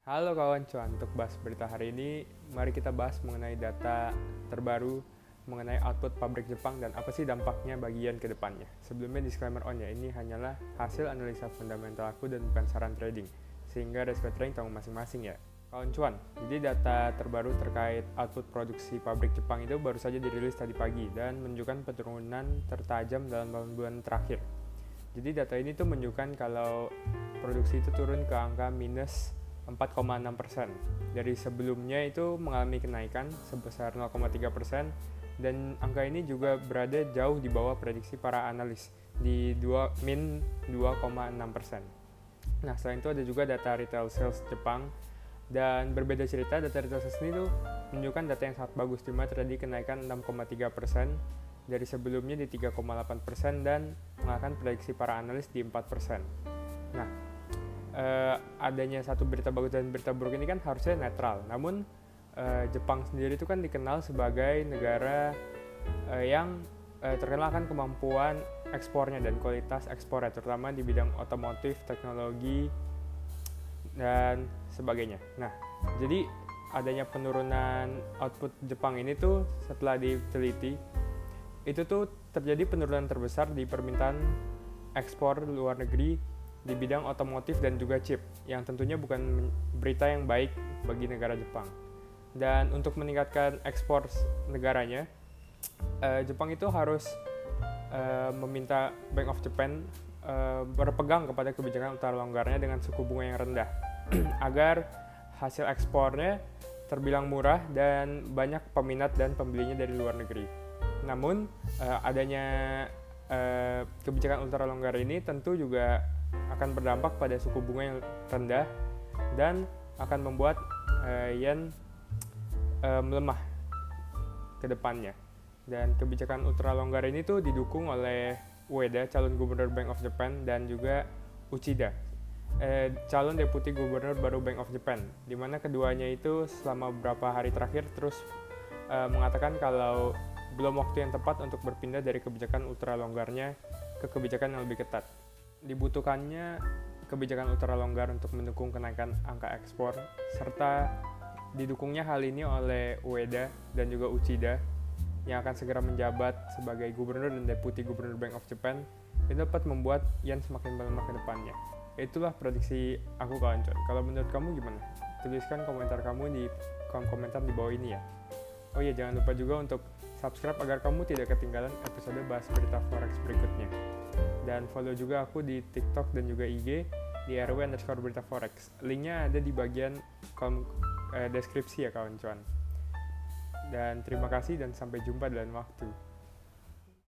Halo kawan cuan, untuk bahas berita hari ini, mari kita bahas mengenai data terbaru mengenai output pabrik Jepang dan apa sih dampaknya bagian ke depannya. Sebelumnya disclaimer on ya, ini hanyalah hasil analisa fundamental aku dan bukan saran trading, sehingga resiko trading tanggung masing-masing ya. Kawan cuan, jadi data terbaru terkait output produksi pabrik Jepang itu baru saja dirilis tadi pagi dan menunjukkan penurunan tertajam dalam bulan terakhir. Jadi data ini tuh menunjukkan kalau produksi itu turun ke angka minus 4,6%. Dari sebelumnya itu mengalami kenaikan sebesar 0,3% dan angka ini juga berada jauh di bawah prediksi para analis di min 2,6%. Nah, selain itu ada juga data retail sales Jepang dan berbeda cerita, data retail sales ini tuh menunjukkan data yang sangat bagus di mana terjadi kenaikan 6,3% dari sebelumnya di 3,8% dan mengalahkan prediksi para analis di 4%. Nah, adanya satu berita bagus dan berita buruk ini kan harusnya netral. Namun Jepang sendiri itu kan dikenal sebagai negara yang terkenal akan kemampuan ekspornya dan kualitas ekspornya, terutama di bidang otomotif, teknologi, dan sebagainya. Nah, jadi adanya penurunan output Jepang ini tuh setelah diteliti, itu tuh terjadi penurunan terbesar di permintaan ekspor luar negeri di bidang otomotif dan juga chip, yang tentunya bukan berita yang baik bagi negara Jepang. Dan untuk meningkatkan ekspor negaranya, Jepang itu harus meminta Bank of Japan berpegang kepada kebijakan utara longgarnya dengan suku bunga yang rendah agar hasil ekspornya terbilang murah dan banyak peminat dan pembelinya dari luar negeri. Namun adanya kebijakan ultra longgar ini tentu juga akan berdampak pada suku bunga yang rendah dan akan membuat yen melemah ke depannya. Dan kebijakan ultra longgar ini tuh didukung oleh Ueda, calon gubernur Bank of Japan, dan juga Uchida, calon deputi gubernur baru Bank of Japan, di mana keduanya itu selama beberapa hari terakhir terus mengatakan kalau belum waktu yang tepat untuk berpindah dari kebijakan ultra longgarnya ke kebijakan yang lebih ketat. Dibutuhkannya kebijakan ultra longgar untuk mendukung kenaikan angka ekspor, serta didukungnya hal ini oleh Ueda dan juga Uchida yang akan segera menjabat sebagai gubernur dan deputi gubernur Bank of Japan, itu dapat membuat yen semakin melemah ke depannya. Itulah prediksi aku kawan cuan. Kalau menurut kamu gimana? Tuliskan komentar kamu di kolom komentar di bawah ini ya. Oh iya, jangan lupa juga untuk subscribe agar kamu tidak ketinggalan episode bahas berita forex berikutnya. Dan follow juga aku di TikTok dan juga IG di @rw_berita forex. Linknya ada di bagian kolom deskripsi ya kawan cuan. Dan terima kasih dan sampai jumpa dalam waktu.